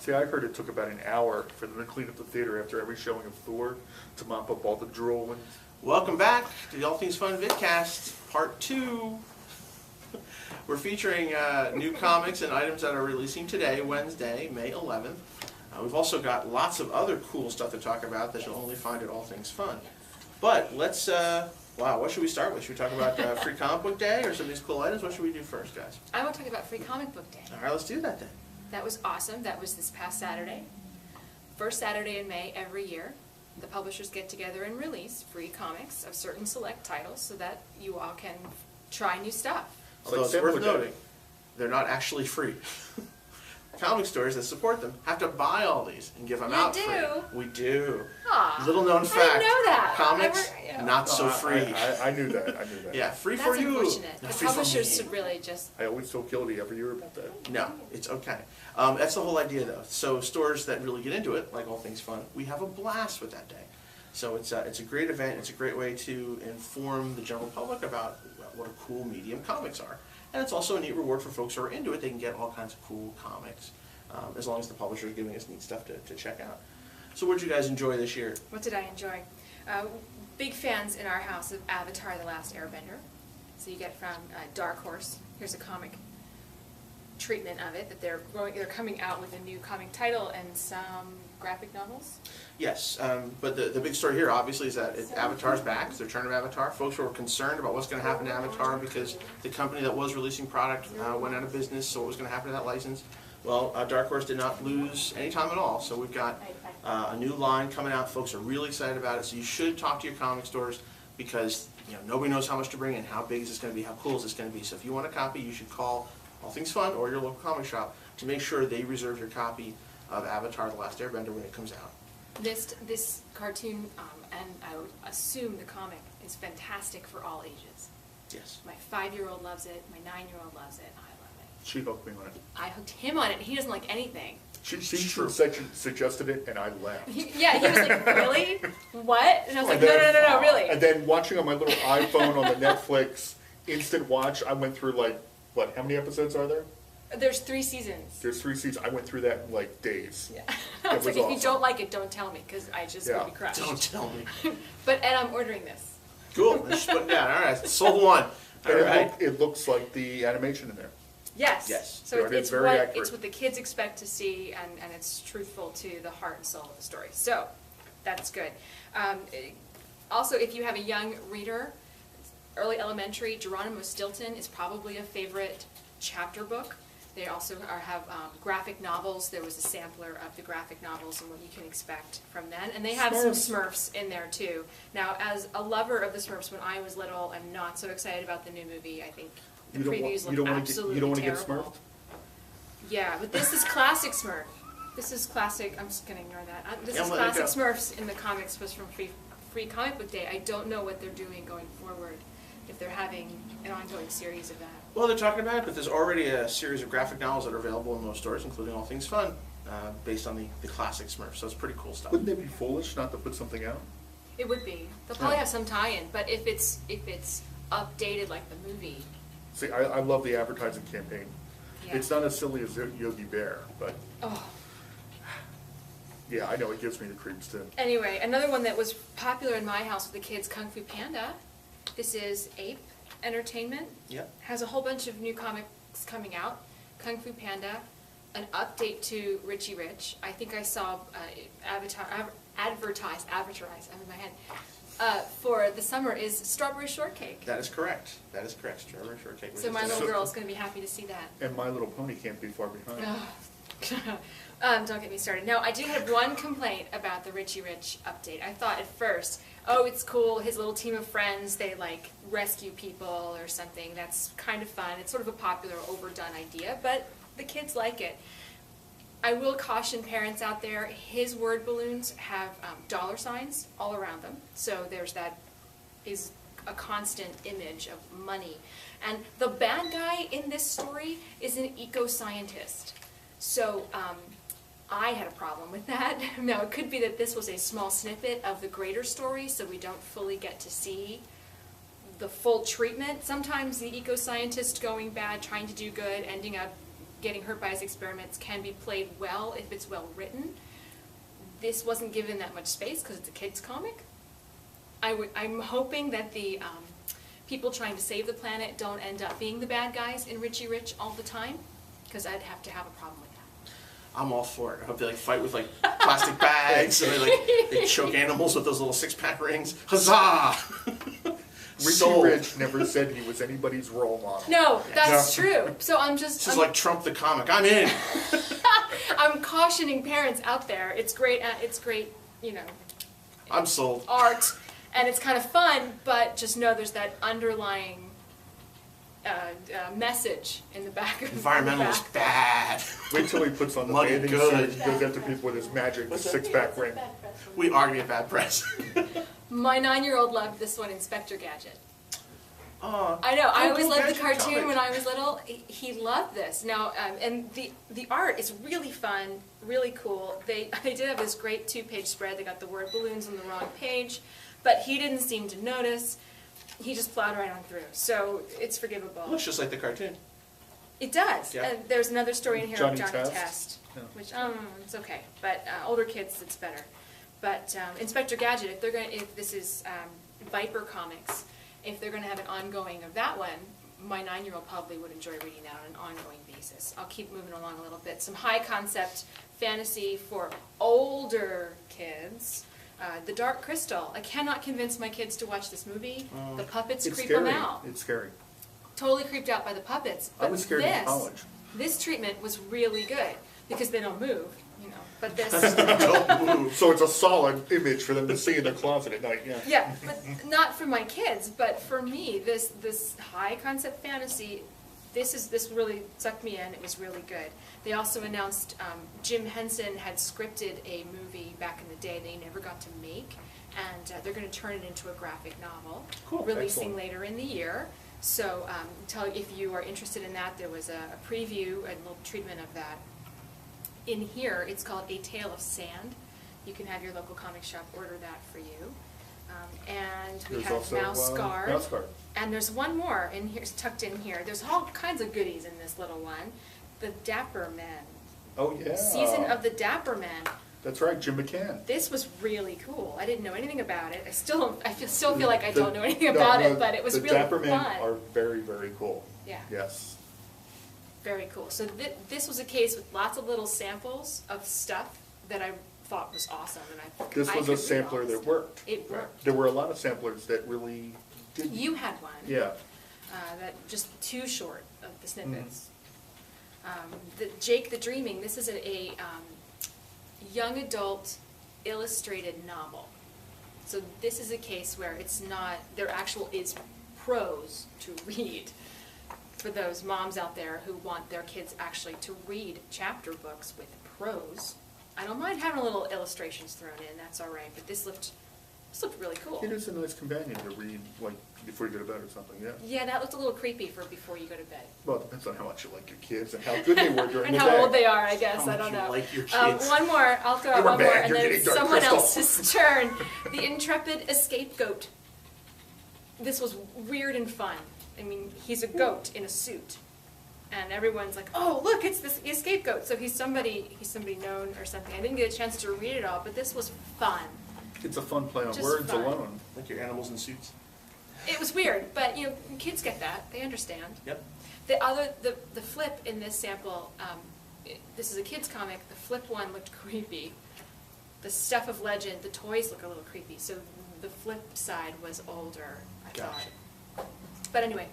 See, I heard it took about an hour for them to clean up the theater after every showing of Thor to mop up all the drool. Welcome back to the All Things Fun Vidcast, Part 2. We're featuring new comics and items that are releasing today, Wednesday, May 11th. We've also got lots of other cool stuff to talk about that you'll only find at All Things Fun. But let's, what should we start with? Should we talk about Free Comic Book Day or some of these cool items? What should we do first, guys? I want to talk about Free Comic Book Day. All right, let's do that then. That was awesome. That was this past Saturday. First Saturday in May every year, the publishers get together and release free comics of certain select titles so that you all can try new stuff. Although it's worth noting, they're not actually free. Comic stores that support them have to buy all these and give them out free. We do. Aw, Little known fact. I didn't know that. Comics, not so free. I knew that. I knew that. Yeah, free That's for you. unfortunate. Not The free for publishers me. should really just... I always feel guilty every year about that. No, it's okay. That's the whole idea, though. So stores that really get into it, like All Things Fun, we have a blast with that day. So it's a great event. It's a great way to inform the general public about what a cool medium comics are. And it's also a neat reward for folks who are into it. They can get all kinds of cool comics, as long as the publisher is giving us neat stuff to check out. So what did you guys enjoy this year? What did I enjoy? Big fans in our house of Avatar: The Last Airbender. So you get from Dark Horse. Here's a comic treatment of it, that they're coming out with a new comic title and some graphic novels. Yes, but the big story here, obviously, is that Avatar's back. It's the return of Avatar. Folks were concerned about what's going to happen to Avatar because the company that was releasing product went out of business, so what was going to happen to that license? Well, Dark Horse did not lose any time at all, so we've got a new line coming out. Folks are really excited about it, so you should talk to your comic stores because nobody knows how much to bring in, how big is this going to be, how cool is this going to be. So if you want a copy, you should call All Things Fun or your local comic shop to make sure they reserve your copy of Avatar: The Last Airbender when it comes out. This cartoon, and I would assume the comic, is fantastic for all ages. Yes. My 5-year-old loves it, my 9-year-old loves it, I love it. She hooked me on it. I hooked him on it, and he doesn't like anything. She suggested it, and I laughed. He was like, really? What? And I was like, no, really. And then watching on my little iPhone on the Netflix Instant Watch, I went through how many episodes are there? There's 3 seasons. There's 3 seasons. I went through that in days. Yeah. It It's was like, if awesome. you don't like it, don't tell me, because I just will be crushed. Don't tell me. But Ed, I'm ordering this. Cool. Let's put it down. All right. Sold one. All right. It looks like the animation in there. Yes. Yes. So It's very accurate. it's what the kids expect to see, and it's truthful to the heart and soul of the story. So that's good. Also, if you have a young reader, early elementary, Geronimo Stilton is probably a favorite chapter book. They also have graphic novels. There was a sampler of the graphic novels and what you can expect from them. And they have some Smurfs in there too. Now, as a lover of the Smurfs when I was little, I'm not so excited about the new movie. I think the previews look absolutely terrible. You don't want to get Smurfed? Yeah, but this is classic Smurf. This is classic. I'm just going to ignore that. This is classic Smurfs in the comics was from Free Comic Book Day. I don't know what they're doing going forward, if they're having an ongoing series of that. Well, they're talking about it, but there's already a series of graphic novels that are available in most stores, including All Things Fun, based on the classic Smurfs. So it's pretty cool stuff. Wouldn't they be foolish not to put something out? It would be. They'll probably have some tie-in, but if it's updated like the movie. See, I love the advertising campaign. Yeah. It's not as silly as Yogi Bear, but Oh. yeah, I know it gives me the creeps too. Anyway, another one that was popular in my house with the kids, Kung Fu Panda. This is Ape Entertainment. Yep. Has a whole bunch of new comics coming out. Kung Fu Panda, an update to Richie Rich. I think I saw advertised, I'm in my head, for the summer is Strawberry Shortcake. That is correct. That is correct. Strawberry Shortcake. So my little girl's going to be happy to see that. And My Little Pony can't be far behind. Don't get me started. No, I do have one complaint about the Richie Rich update. I thought at first, oh, it's cool, his little team of friends, they rescue people or something. That's kind of fun. It's sort of a popular, overdone idea, but the kids like it. I will caution parents out there, his word balloons have dollar signs all around them. So that is a constant image of money. And the bad guy in this story is an eco-scientist. So I had a problem with that. Now, it could be that this was a small snippet of the greater story, so we don't fully get to see the full treatment. Sometimes the eco-scientist going bad, trying to do good, ending up getting hurt by his experiments can be played well if it's well written. This wasn't given that much space because it's a kid's comic. I'm hoping that the people trying to save the planet don't end up being the bad guys in Richie Rich all the time, because I'd have to have a problem with that. I'm all for it. I hope they like fight with like plastic bags and they choke animals with those little 6-pack rings. Huzzah! Richie Sold. Rich never said he was anybody's role model. No, that's true. So I'm just... This is like Trump the comic. I'm in. I'm cautioning parents out there. It's great, you know, I'm sold. art, and it's kind of fun, but just know there's that underlying message in the back of Environmental is bad. Wait till he puts on the Muggy bathing good. suit and goes after people with his magic What's that? 6-pack ring. We are gonna get bad press. My 9-year-old loved this one, Inspector Gadget. Oh, I know. I oh, always cool loved the gadget cartoon comic. when I was little. He loved this. Now, and the art is really fun, really cool. They did have this great 2-page spread. They got the word balloons on the wrong page, but he didn't seem to notice. He just plowed right on through. So it's forgivable. Looks just like the cartoon. It does. Yeah. There's another story in here Johnny of Johnny Test. Test, Yeah. which it's okay, but older kids it's better. But Inspector Gadget, if this is Viper Comics, if they're going to have an ongoing of that one, my 9-year-old probably would enjoy reading that on an ongoing basis. I'll keep moving along a little bit. Some high concept fantasy for older kids. The Dark Crystal. I cannot convince my kids to watch this movie. The puppets It's creep scary. them out. It's scary. Totally creeped out by the puppets. I was scared in college. This treatment was really good because they don't move, you know. But this, Don't move. So it's a solid image for them to see in their closet at night, yeah. yeah, but not for my kids, but for me, this high concept fantasy, this really sucked me in. It was really good. They also announced Jim Henson had scripted a movie back in the day they never got to make, and they're going to turn it into a graphic novel, Cool, releasing excellent. later in the year. So if you are interested in that, there was a preview, a little treatment of that. In here, it's called A Tale of Sand. You can have your local comic shop order that for you. And we There's have also, Mouse Guard. Mouse Guard. And there's one more in here, tucked in here. There's all kinds of goodies in this little one. The Dapper Men. Oh, yeah. Season of the Dapper Men. That's right, Jim McCann. This was really cool. I didn't know anything about it. I still feel like I The- don't know anything no, about no, it, but it was the really Dapper Men fun. are very, very cool. Yeah. Yes. Very cool. So this was a case with lots of little samples of stuff that I thought was awesome, and This I was could a read sampler all this. that worked. It worked. There were a lot of samplers that really did. You had one. Yeah. That just too short of the snippets. The Jake the Dreaming. This is a young adult illustrated novel. So this is a case where it's not, there actual is prose to read for those moms out there who want their kids actually to read chapter books with prose. I don't mind having a little illustrations thrown in, that's all right, but this looked really cool. It is a nice companion to read, like, before you go to bed or something, yeah. Yeah, that looked a little creepy for before you go to bed. Well, it depends on how much you like your kids and how good they were during And the how day. old they are, I guess, How I much don't you know. like your kids. One more, I'll throw out You were one more, bad, and you're then getting it's Dark someone Crystal. else's turn. The Intrepid Escapegoat. This was weird and fun. I mean, he's a goat in a suit. And everyone's like, oh, look, it's this escapegoat. So he's somebody known or something. I didn't get a chance to read it all, but this was fun. It's a fun play on Just words fun. alone. Like your animals in suits. It was weird, but you know, kids get that. They understand. Yep. The flip in this sample, this is a kid's comic, the flip one looked creepy. The Stuff of Legend, the toys look a little creepy, so the flip side was older, I Gotcha. thought. But anyway,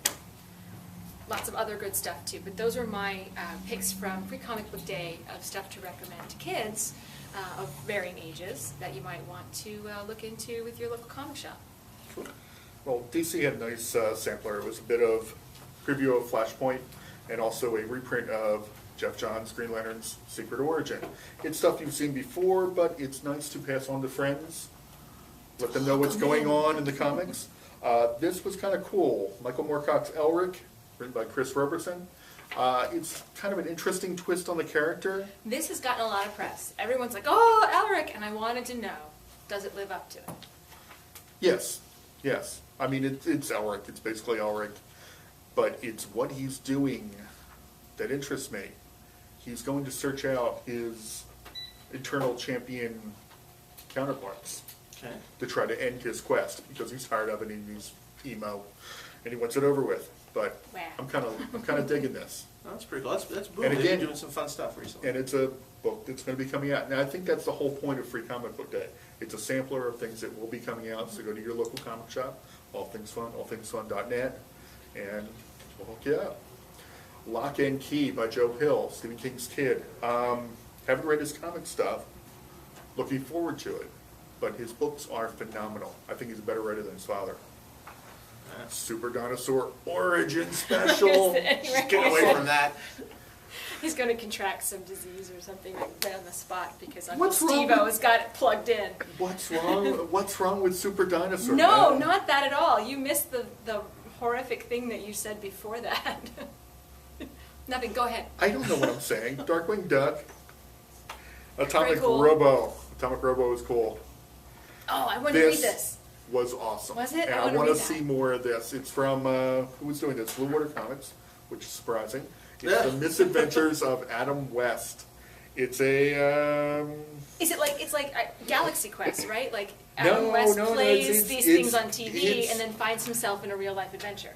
lots of other good stuff too. But those are my picks from Free Comic Book Day of stuff to recommend to kids of varying ages that you might want to look into with your local comic shop. Cool. Well, DC had a nice sampler. It was a bit of preview of Flashpoint and also a reprint of Jeff Johns' Green Lantern's Secret Origin. It's stuff you've seen before, but it's nice to pass on to friends. Let them know what's going on in the comics. This was kind of cool. Michael Moorcock's Elric, written by Chris Robertson. It's kind of an interesting twist on the character. This has gotten a lot of press. Everyone's like, oh, Elric, and I wanted to know, does it live up to it? Yes, yes. I mean, it's Elric. It's basically Elric. But it's what he's doing that interests me. he's going to search out his eternal champion counterparts Okay. to try to end his quest because he's tired of it and he's emo and he wants it over with. But Wow. I'm kind of digging this. Oh, that's pretty cool. That's boom. And They've again- been doing some fun stuff recently. And it's a book that's going to be coming out. Now, I think that's the whole point of Free Comic Book Day. It's a sampler of things that will be coming out, so go to your local comic shop, All Things Fun, allthingsfun.net, and we'll hook you up. Lock and Key by Joe Hill, Stephen King's kid. Haven't read his comic stuff, looking forward to it, but his books are phenomenal. I think he's a better writer than his father. Super Dinosaur Origin Special. Just get away from that. He's going to contract some disease or something right on the spot because Uncle What's wrong Steve-O with- has got it plugged in. What's wrong? What's wrong with Super Dinosaur? No, man? not that at all. You missed the horrific thing that you said before that. Nothing, go ahead. I don't know what I'm saying. Darkwing Duck. Atomic Pretty cool. Robo. Atomic Robo is cool. Oh, I want to read this. Was awesome. Was it? And I I wanna want to read that. see more of this. It's from, who was doing this? Blue Water Comics, which is surprising. It's Yeah. The Misadventures of Adam West. It's a, Is it like, it's like Galaxy Quest, right? Like No, Adam West no, plays it's- these it's- things on TV it's- and then finds himself in a real life adventure.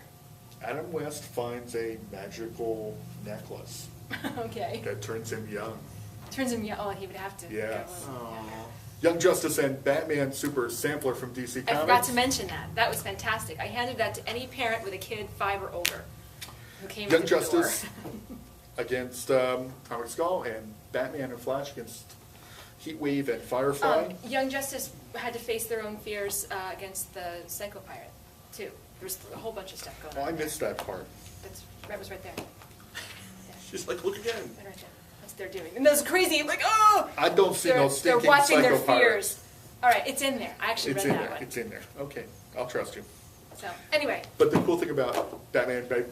Adam West finds a magical necklace Okay. that turns him young. Turns him, oh, he would have to. Yeah. Oh. Young Justice and Batman Super Sampler from DC Comics. I forgot to mention that. That was fantastic. I handed that to any parent with a kid 5 or older who came Young to the door. Justice against Comic Skull and Batman and Flash against Heatwave and Firefly. Young Justice had to face their own fears against the Psycho Pirate, too. There was a whole bunch of stuff going Oh, on. I missed that part. That was right there. She's like, look again. Right there. That's what they're doing. And those crazy, like, oh! I don't see no They're stinking watching their Psycho Pirates. fears. All right, it's in there. I actually It's read in that there. one. It's in there. Okay, I'll trust you. So, anyway, But the cool thing about Batman Brave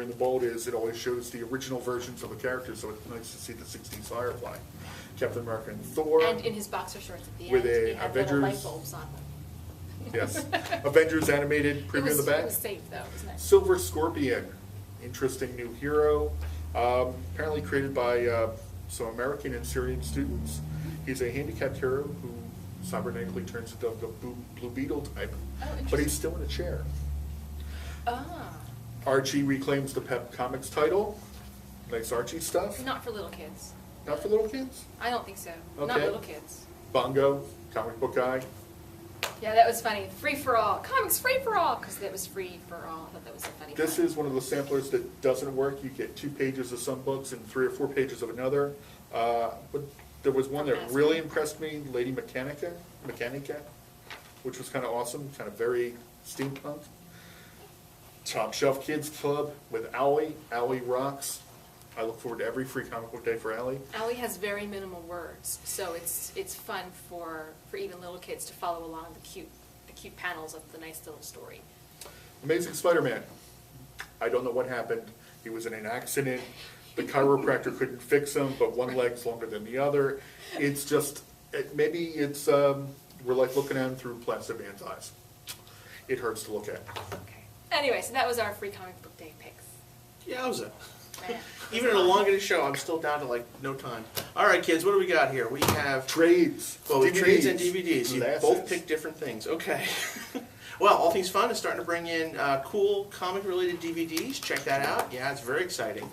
the Bold is it always shows the original versions of the characters, so it's nice to see the 60s Firefly. Captain America and Thor. and in his boxer shorts at the With end, a he had little light Avengers- bulbs on them. Yes. Avengers animated It preview was, in the back. it was safe, though. It was nice. Silver Scorpion, interesting new hero, apparently created by some American and Syrian students. He's a handicapped hero who cybernetically turns into the Blue Beetle type, Oh, but interesting. he's still in a chair. Ah, Archie reclaims the Pep Comics title. Nice Archie stuff. not for little kids. Not for little kids. I don't think so. Not Okay. little kids. Bongo, comic book guy. Yeah, that was funny. Free for all. Comics free for all. Because it was free for all. I thought that was a funny This part. is one of the samplers that doesn't work. You get 2 pages of some books and 3 or 4 pages of another. But there was one that really impressed me, Lady Mechanica, which was kind of awesome, kind of very steampunk. Top Shelf Kids Club with Owlie. Owlie rocks. I look forward to every Free Comic Book Day for Owlie. Allie has very minimal words, so it's fun for even little kids to follow along the cute panels of the nice little story. Amazing Spider-Man. I don't know what happened. He was in an accident. The chiropractor couldn't fix him, but one leg's longer than the other. It's just, maybe it's, we're like looking at him through plastic man's eyes. It hurts to look at. Okay. Anyway, so that was our Free Comic Book Day picks. Yowza. Man. Even in a elongated show, I'm still down to like no time. All right, kids, what do we got here? We have Trades. well, we DVDs, trades and DVDs. You glasses. both pick different things. Okay. Well, All Things Fun is starting to bring in cool comic-related DVDs. Check that out. Yeah, it's very exciting.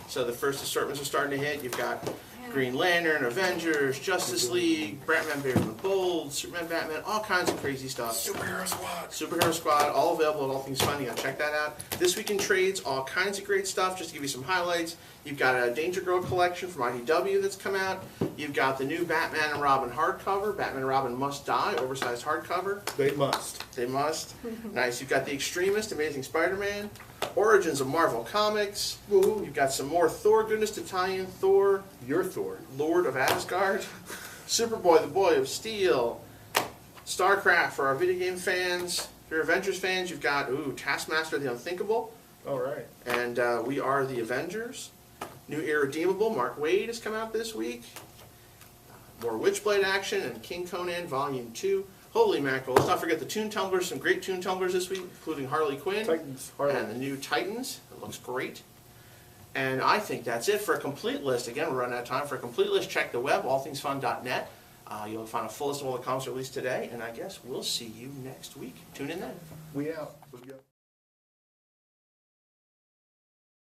So the first assortments are starting to hit. You've got Green Lantern, Avengers, Justice League, Batman Brave and the Bold, Superman, Batman, all kinds of crazy stuff. Superhero Squad. Superhero Squad, all available at All Things Fun. You gotta check that out. This Week in Trades, all kinds of great stuff. Just to give you some highlights, you've got a Danger Girl collection from IDW that's come out. You've got the new Batman and Robin hardcover, Batman and Robin Must Die, oversized hardcover. They must. They must. Nice. You've got The Extremist, Amazing Spider-Man, Origins of Marvel Comics. Woo. You've got some more Thor goodness to tie in Thor, Your Thor. Lord of Asgard, Superboy, the Boy of Steel, StarCraft for our video game fans. If you're Avengers fans, you've got Taskmaster the Unthinkable, All right. and We Are the Avengers. New Irredeemable, Mark Waid has come out this week. More Witchblade action and King Conan Volume 2. Holy mackerel, let's not forget the Toon Tumblers, some great Toon Tumblers this week, including Harley Quinn. Titans. Harley. And the new Titans. It looks great. And I think that's it for a complete list. Again, we're running out of time. For a complete list, check the web, allthingsfun.net. You'll find a full list of all the comics released today, and I guess we'll see you next week. Tune in then. We out.